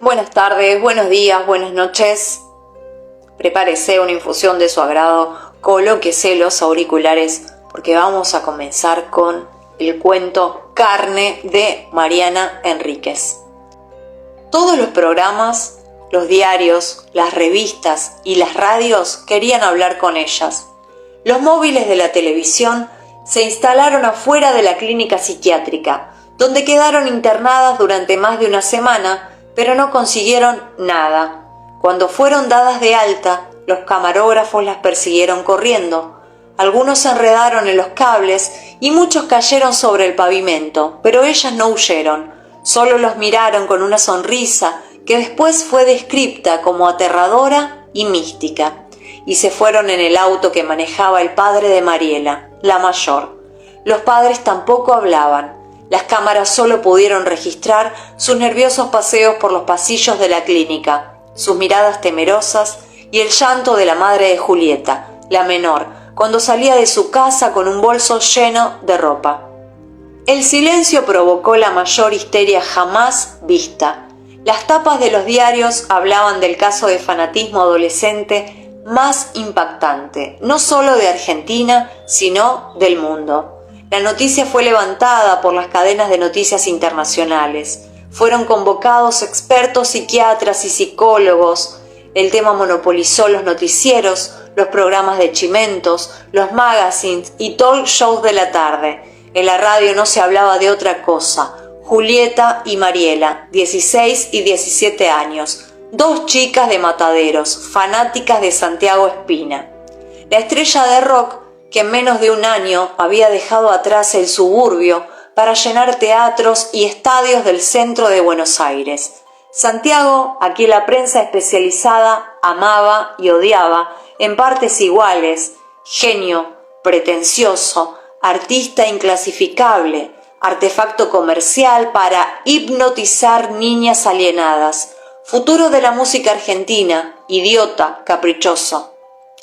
Buenas tardes, buenos días, buenas noches. Prepárese una infusión de su agrado, colóquese los auriculares porque vamos a comenzar con el cuento Carne de Mariana Enríquez. Todos los programas, los diarios, las revistas y las radios querían hablar con ellas. Los móviles de la televisión se instalaron afuera de la clínica psiquiátrica, donde quedaron internadas durante más de una semana, pero no consiguieron nada. Cuando fueron dadas de alta, los camarógrafos las persiguieron corriendo. Algunos se enredaron en los cables y muchos cayeron sobre el pavimento, pero ellas no huyeron. Solo los miraron con una sonrisa que después fue descripta como aterradora y mística. Y se fueron en el auto que manejaba el padre de Mariela, la mayor. Los padres tampoco hablaban. Las cámaras solo pudieron registrar sus nerviosos paseos por los pasillos de la clínica, sus miradas temerosas y el llanto de la madre de Julieta, la menor, cuando salía de su casa con un bolso lleno de ropa. El silencio provocó la mayor histeria jamás vista. Las tapas de los diarios hablaban del caso de fanatismo adolescente más impactante, no solo de Argentina, sino del mundo. La noticia fue levantada por las cadenas de noticias internacionales. Fueron convocados expertos psiquiatras y psicólogos. El tema monopolizó los noticieros, los programas de chimentos, los magazines y talk shows de la tarde. En la radio no se hablaba de otra cosa. Julieta y Mariela, 16 y 17 años, dos chicas de Mataderos, fanáticas de Santiago Espina. La estrella de rock, que en menos de un año había dejado atrás el suburbio para llenar teatros y estadios del centro de Buenos Aires. Santiago, a quien la prensa especializada amaba y odiaba en partes iguales: genio, pretencioso, artista inclasificable, artefacto comercial para hipnotizar niñas alienadas, futuro de la música argentina, idiota, caprichoso.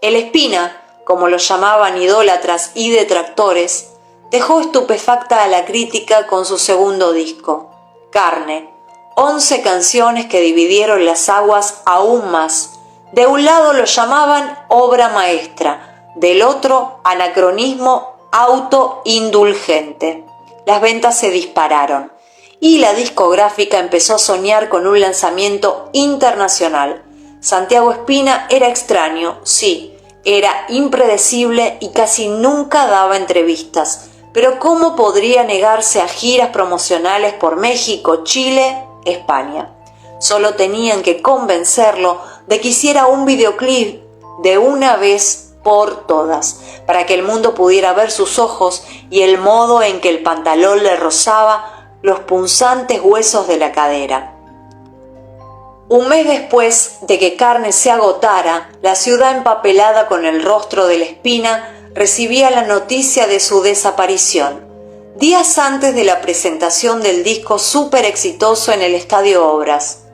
El Espina, como lo llamaban idólatras y detractores, dejó estupefacta a la crítica con su segundo disco, Carne, 11 canciones que dividieron las aguas aún más. De un lado lo llamaban obra maestra, del otro anacronismo autoindulgente. Las ventas se dispararon y la discográfica empezó a soñar con un lanzamiento internacional. Santiago Espina era extraño, sí. Era impredecible y casi nunca daba entrevistas, pero ¿cómo podría negarse a giras promocionales por México, Chile, España? Solo tenían que convencerlo de que hiciera un videoclip de una vez por todas, para que el mundo pudiera ver sus ojos y el modo en que el pantalón le rozaba los punzantes huesos de la cadera. Un mes después de que Carne se agotara, la ciudad empapelada con el rostro del Espina recibía la noticia de su desaparición. Días antes de la presentación del disco súper exitoso en el Estadio Obras.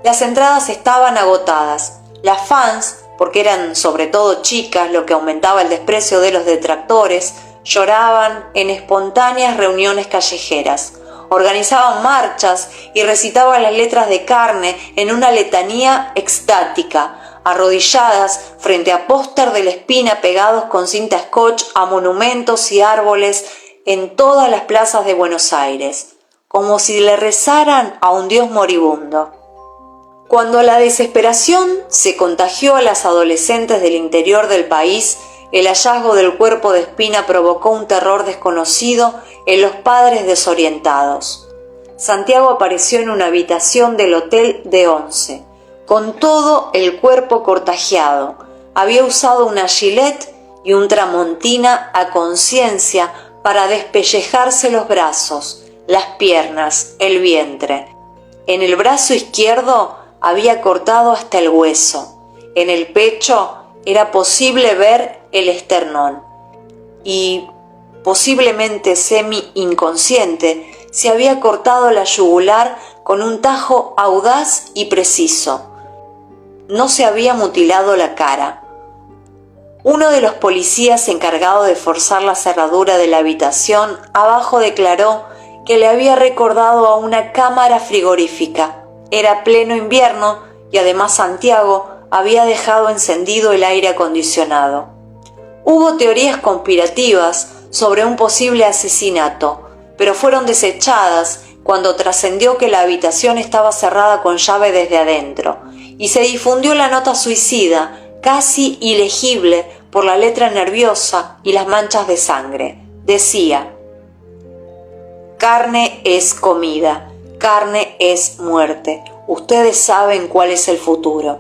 Las entradas estaban agotadas. Las fans, porque eran sobre todo chicas, lo que aumentaba el desprecio de los detractores, lloraban en espontáneas reuniones callejeras. Organizaban marchas y recitaban las letras de Carne en una letanía extática, arrodilladas frente a póster del Espina pegados con cinta scotch a monumentos y árboles en todas las plazas de Buenos Aires, como si le rezaran a un dios moribundo. Cuando la desesperación se contagió a las adolescentes del interior del país, el hallazgo del cuerpo de Espina provocó un terror desconocido en los padres desorientados. Santiago apareció en una habitación del hotel de Once, con todo el cuerpo cortajeado. Había usado una gilet y un tramontina a conciencia para despellejarse los brazos, las piernas, el vientre. En el brazo izquierdo había cortado hasta el hueso. En el pecho era posible ver el esternón. Y, posiblemente semi-inconsciente, se había cortado la yugular con un tajo audaz y preciso. No se había mutilado la cara. Uno de los policías encargado de forzar la cerradura de la habitación abajo declaró que le había recordado a una cámara frigorífica. Era pleno invierno y además Santiago había dejado encendido el aire acondicionado. Hubo teorías conspirativas sobre un posible asesinato, pero fueron desechadas cuando trascendió que la habitación estaba cerrada con llave desde adentro, y se difundió la nota suicida, casi ilegible por la letra nerviosa y las manchas de sangre. Decía: carne es comida, carne es muerte. Ustedes saben cuál es el futuro.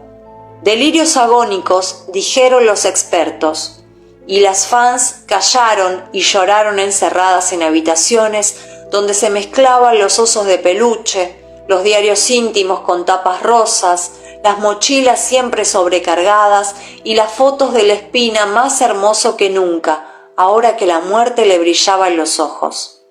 Delirios agónicos, dijeron los expertos, y las fans callaron y lloraron encerradas en habitaciones donde se mezclaban los osos de peluche, los diarios íntimos con tapas rosas, las mochilas siempre sobrecargadas y las fotos de la Espina más hermoso que nunca, ahora que la muerte le brillaba en los ojos.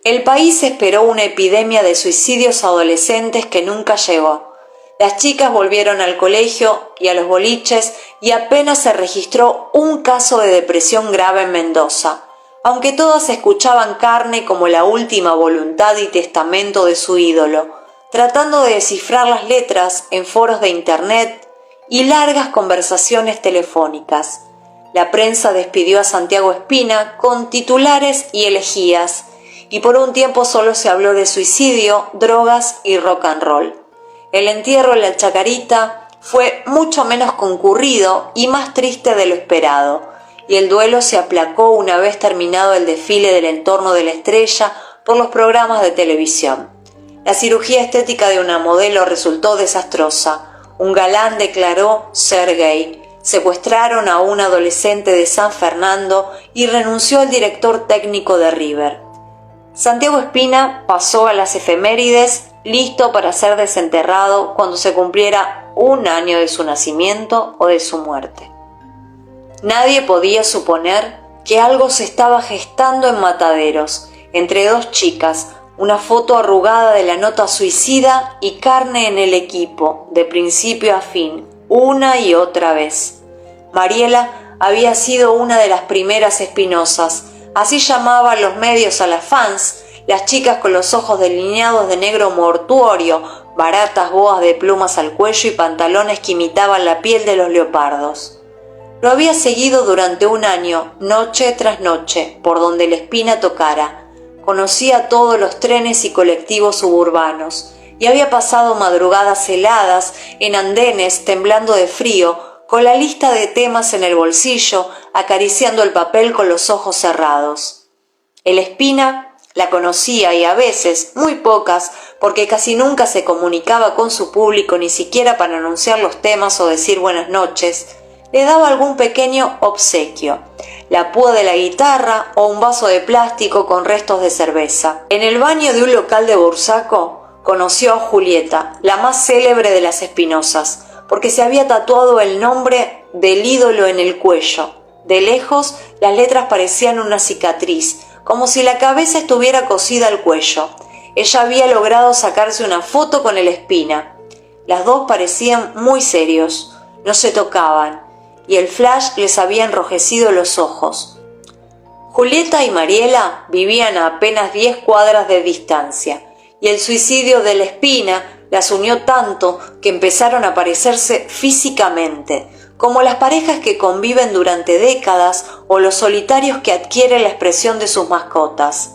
El país esperó una epidemia de suicidios adolescentes que nunca llegó. Las chicas volvieron al colegio y a los boliches y apenas se registró un caso de depresión grave en Mendoza, aunque todas escuchaban Carne como la última voluntad y testamento de su ídolo, tratando de descifrar las letras en foros de internet y largas conversaciones telefónicas. La prensa despidió a Santiago Espina con titulares y elegías, y por un tiempo solo se habló de suicidio, drogas y rock and roll. El entierro en la Chacarita fue mucho menos concurrido y más triste de lo esperado, y el duelo se aplacó una vez terminado el desfile del entorno de la estrella por los programas de televisión. La cirugía estética de una modelo resultó desastrosa. Un galán declaró ser gay. Secuestraron a un adolescente de San Fernando y renunció al director técnico de River. Santiago Espina pasó a las efemérides, listo para ser desenterrado cuando se cumpliera un año de su nacimiento o de su muerte. Nadie podía suponer que algo se estaba gestando en Mataderos, entre dos chicas, una foto arrugada de la nota suicida y Carne en el equipo, de principio a fin, una y otra vez. Mariela había sido una de las primeras espinosas, así llamaban los medios a las fans, las chicas con los ojos delineados de negro mortuorio, baratas boas de plumas al cuello y pantalones que imitaban la piel de los leopardos. Lo había seguido durante un año, noche tras noche, por donde la Espina tocara. Conocía todos los trenes y colectivos suburbanos, y había pasado madrugadas heladas en andenes temblando de frío, con la lista de temas en el bolsillo, acariciando el papel con los ojos cerrados. El Espina la conocía y a veces, muy pocas, porque casi nunca se comunicaba con su público ni siquiera para anunciar los temas o decir buenas noches, le daba algún pequeño obsequio, la púa de la guitarra o un vaso de plástico con restos de cerveza. En el baño de un local de Bursaco conoció a Julieta, la más célebre de las espinosas, porque se había tatuado el nombre del ídolo en el cuello. De lejos, las letras parecían una cicatriz, como si la cabeza estuviera cosida al cuello. Ella había logrado sacarse una foto con el Espina. Las dos parecían muy serios, no se tocaban, y el flash les había enrojecido los ojos. Julieta y Mariela vivían a apenas 10 cuadras de distancia, y el suicidio de la Espina las unió tanto que empezaron a parecerse físicamente, como las parejas que conviven durante décadas o los solitarios que adquieren la expresión de sus mascotas.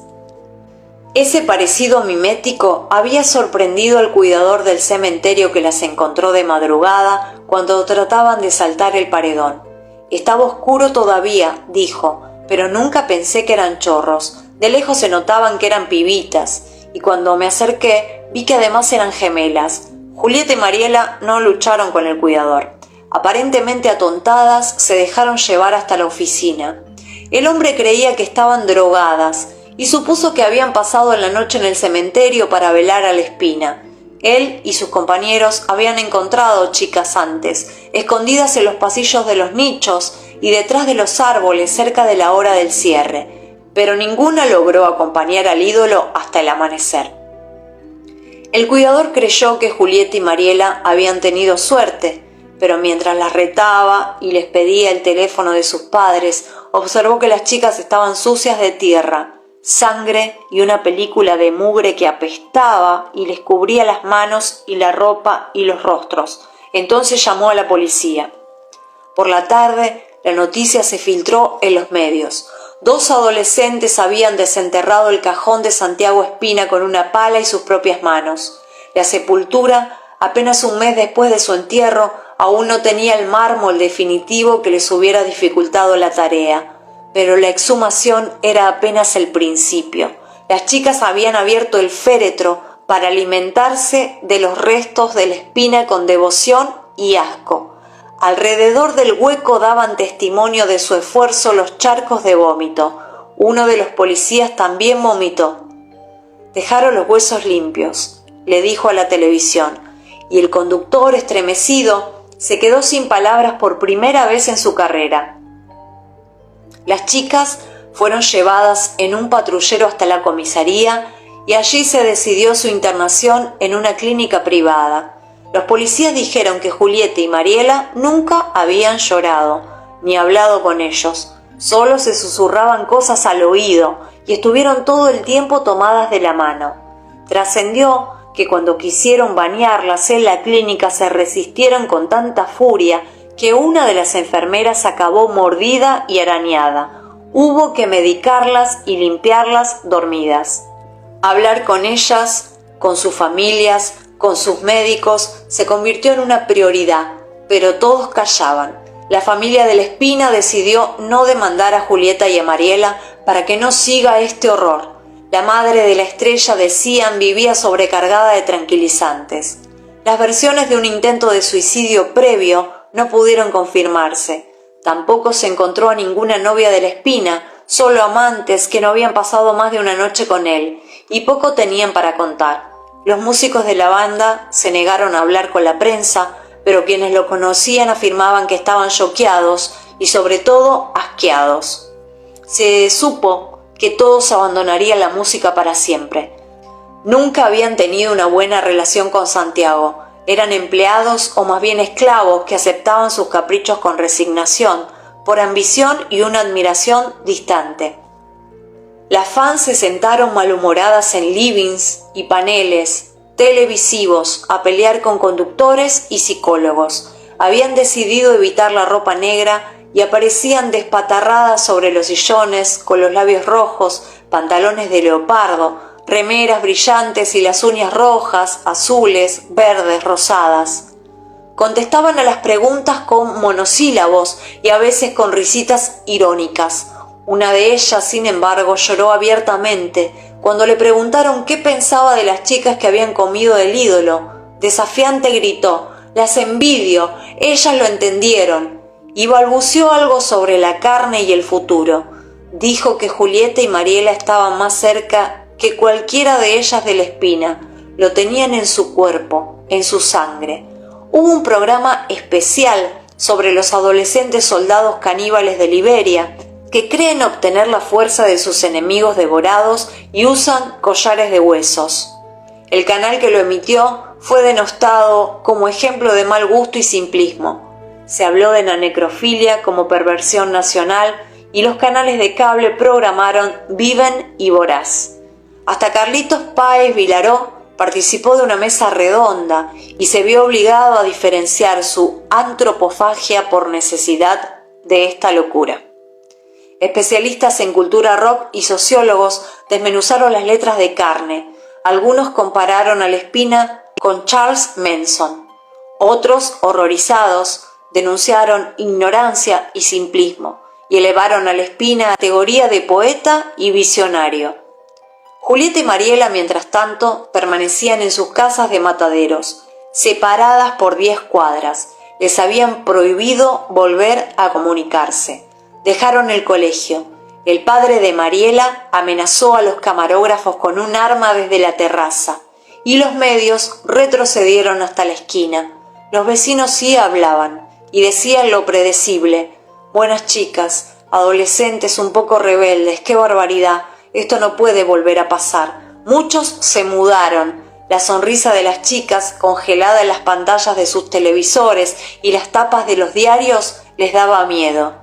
Ese parecido mimético había sorprendido al cuidador del cementerio que las encontró de madrugada cuando trataban de saltar el paredón. Estaba oscuro todavía, dijo, pero nunca pensé que eran chorros. De lejos se notaban que eran pibitas, y cuando me acerqué vi que además eran gemelas. Julieta y Mariela no lucharon con el cuidador. Aparentemente atontadas, se dejaron llevar hasta la oficina. El hombre creía que estaban drogadas y supuso que habían pasado la noche en el cementerio para velar a la Espina. Él y sus compañeros habían encontrado chicas antes, escondidas en los pasillos de los nichos y detrás de los árboles cerca de la hora del cierre, pero ninguna logró acompañar al ídolo hasta el amanecer. El cuidador creyó que Julieta y Mariela habían tenido suerte, pero mientras las retaba y les pedía el teléfono de sus padres, observó que las chicas estaban sucias de tierra. sangre y una película de mugre que apestaba y les cubría las manos y la ropa y los rostros. Entonces llamó a la policía. Por la tarde, la noticia se filtró en los medios. 2 adolescentes habían desenterrado el cajón de Santiago Espina con una pala y sus propias manos. La sepultura, apenas un mes después de su entierro, aún no tenía el mármol definitivo que les hubiera dificultado la tarea. Pero la exhumación era apenas el principio. Las chicas habían abierto el féretro para alimentarse de los restos de la Espina con devoción y asco. Alrededor del hueco daban testimonio de su esfuerzo los charcos de vómito. Uno de los policías también vomitó. «Dejaron los huesos limpios», le dijo a la televisión, y el conductor, estremecido, se quedó sin palabras por primera vez en su carrera. Las chicas fueron llevadas en un patrullero hasta la comisaría y allí se decidió su internación en una clínica privada. Los policías dijeron que Julieta y Mariela nunca habían llorado, ni hablado con ellos. Solo se susurraban cosas al oído y estuvieron todo el tiempo tomadas de la mano. Trascendió que cuando quisieron bañarlas en la clínica se resistieron con tanta furia que una de las enfermeras acabó mordida y arañada. Hubo que medicarlas y limpiarlas dormidas. Hablar con ellas, con sus familias, con sus médicos, se convirtió en una prioridad, pero todos callaban. La familia de la Espina decidió no demandar a Julieta y a Mariela para que no siga este horror. La madre de la estrella, decían, vivía sobrecargada de tranquilizantes. Las versiones de un intento de suicidio previo no pudieron confirmarse. Tampoco se encontró a ninguna novia de la Espina, solo amantes que no habían pasado más de una noche con él, y poco tenían para contar. Los músicos de la banda se negaron a hablar con la prensa, pero quienes lo conocían afirmaban que estaban choqueados y sobre todo asqueados. Se supo que todos abandonarían la música para siempre. Nunca habían tenido una buena relación con Santiago. Eran empleados o más bien esclavos que aceptaban sus caprichos con resignación, por ambición y una admiración distante. Las fans se sentaron malhumoradas en livings y paneles televisivos a pelear con conductores y psicólogos. Habían decidido evitar la ropa negra y aparecían despatarradas sobre los sillones con los labios rojos, pantalones de leopardo, remeras brillantes y las uñas rojas, azules, verdes, rosadas. Contestaban a las preguntas con monosílabos y a veces con risitas irónicas. Una de ellas, sin embargo, lloró abiertamente cuando le preguntaron qué pensaba de las chicas que habían comido del ídolo. Desafiante gritó: «Las envidio, ellas lo entendieron», y balbuceó algo sobre la carne y el futuro. Dijo que Julieta y Mariela estaban más cerca que cualquiera de ellas de la Espina. Lo tenían en su cuerpo, en su sangre. Hubo un programa especial sobre los adolescentes soldados caníbales de Liberia, que creen obtener la fuerza de sus enemigos devorados y usan collares de huesos. El canal que lo emitió fue denostado como ejemplo de mal gusto y simplismo. Se habló de la necrofilia como perversión nacional y los canales de cable programaron Viven y Voraz. Hasta Carlitos Páez Vilaró participó de una mesa redonda y se vio obligado a diferenciar su antropofagia por necesidad de esta locura. Especialistas en cultura rock y sociólogos desmenuzaron las letras de Carne. Algunos compararon a la Espina con Charles Manson. Otros, horrorizados, denunciaron ignorancia y simplismo y elevaron a la Espina a categoría de poeta y visionario. Julieta y Mariela, mientras tanto, permanecían en sus casas de Mataderos, separadas por 10 cuadras. Les habían prohibido volver a comunicarse. Dejaron el colegio. El padre de Mariela amenazó a los camarógrafos con un arma desde la terraza y los medios retrocedieron hasta la esquina. Los vecinos sí hablaban y decían lo predecible: «Buenas chicas, adolescentes un poco rebeldes, qué barbaridad, esto no puede volver a pasar». Muchos se mudaron. La sonrisa de las chicas, congelada en las pantallas de sus televisores y las tapas de los diarios, les daba miedo.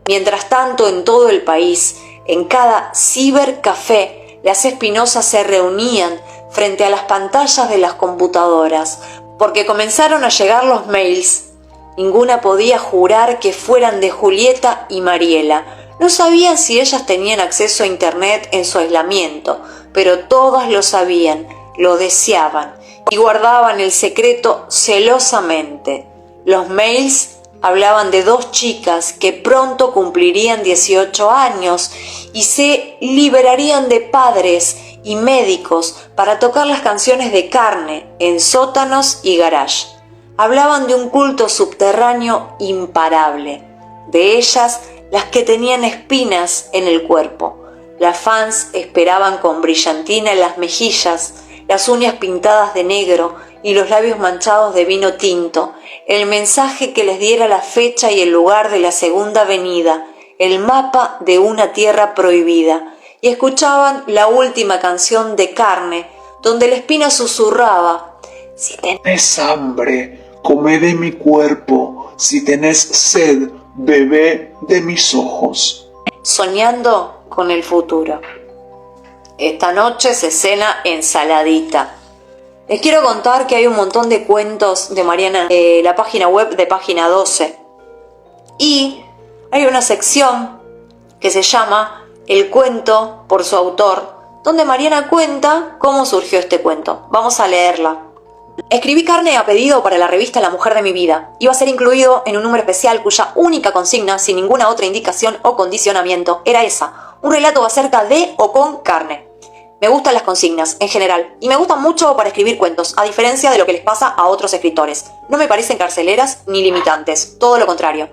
Mientras tanto, en todo el país, En cada cibercafé, las Espinosas se reunían frente a las pantallas de las computadoras, porque comenzaron a llegar los mails. Ninguna podía jurar que fueran de Julieta y Mariela. No sabían si ellas tenían acceso a internet en su aislamiento, pero todas lo sabían, lo deseaban y guardaban el secreto celosamente. Los mails hablaban de dos chicas que pronto cumplirían 18 años y se liberarían de padres y médicos para tocar las canciones de Carne en sótanos y garage. Hablaban de un culto subterráneo imparable, de ellas las que tenían espinas en el cuerpo. Las fans esperaban con brillantina en las mejillas, las uñas pintadas de negro y los labios manchados de vino tinto, el mensaje que les diera la fecha y el lugar de la segunda venida, el mapa de una tierra prohibida, y escuchaban la última canción de Carne, donde la espina susurraba: si tenés hambre, come de mi cuerpo, si tenés sed, bebé de mis ojos. Soñando con el futuro. Esta noche se cena ensaladita. Les quiero contar que hay un montón de cuentos de Mariana en la página web de Página 12. Y hay una sección que se llama El cuento por su autor, donde Mariana cuenta cómo surgió este cuento. Vamos a leerla. Escribí Carne a pedido para la revista La Mujer de mi Vida. Iba a ser incluido en un número especial cuya única consigna, sin ninguna otra indicación o condicionamiento, era esa: un relato acerca de o con carne. Me gustan las consignas, en general, y me gustan mucho para escribir cuentos, a diferencia de lo que les pasa a otros escritores. No me parecen carceleras ni limitantes, todo lo contrario.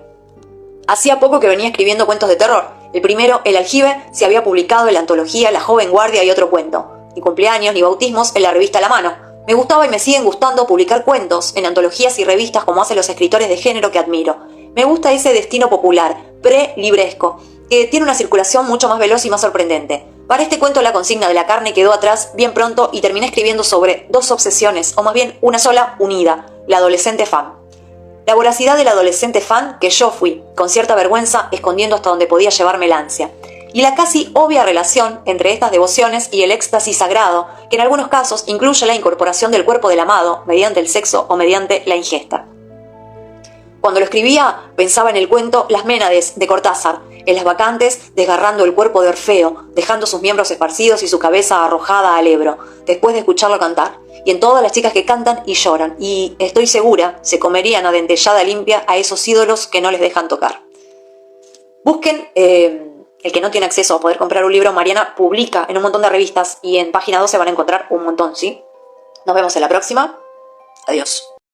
Hacía poco que venía escribiendo cuentos de terror. El primero, El Aljibe, se había publicado en la antología La Joven Guardia y otro cuento. Ni cumpleaños ni bautismos en la revista La Mano. Me gustaba y me siguen gustando publicar cuentos en antologías y revistas como hacen los escritores de género que admiro. Me gusta ese destino popular, pre-libresco, que tiene una circulación mucho más veloz y más sorprendente. Para este cuento la consigna de la carne quedó atrás bien pronto y terminé escribiendo sobre dos obsesiones, o más bien una sola unida: la adolescente fan. La voracidad del adolescente fan que yo fui, con cierta vergüenza, escondiendo hasta donde podía llevarme la ansia. Y la casi obvia relación entre estas devociones y el éxtasis sagrado, que en algunos casos incluye la incorporación del cuerpo del amado mediante el sexo o mediante la ingesta. Cuando lo escribía, pensaba en el cuento Las Ménades de Cortázar, en las bacantes desgarrando el cuerpo de Orfeo, dejando sus miembros esparcidos y su cabeza arrojada al Ebro, después de escucharlo cantar, y en todas las chicas que cantan y lloran, y estoy segura se comerían a dentellada limpia a esos ídolos que no les dejan tocar. Busquen, el que no tiene acceso a poder comprar un libro, Mariana publica en un montón de revistas y en Página 12 van a encontrar un montón, ¿sí? Nos vemos en la próxima. Adiós.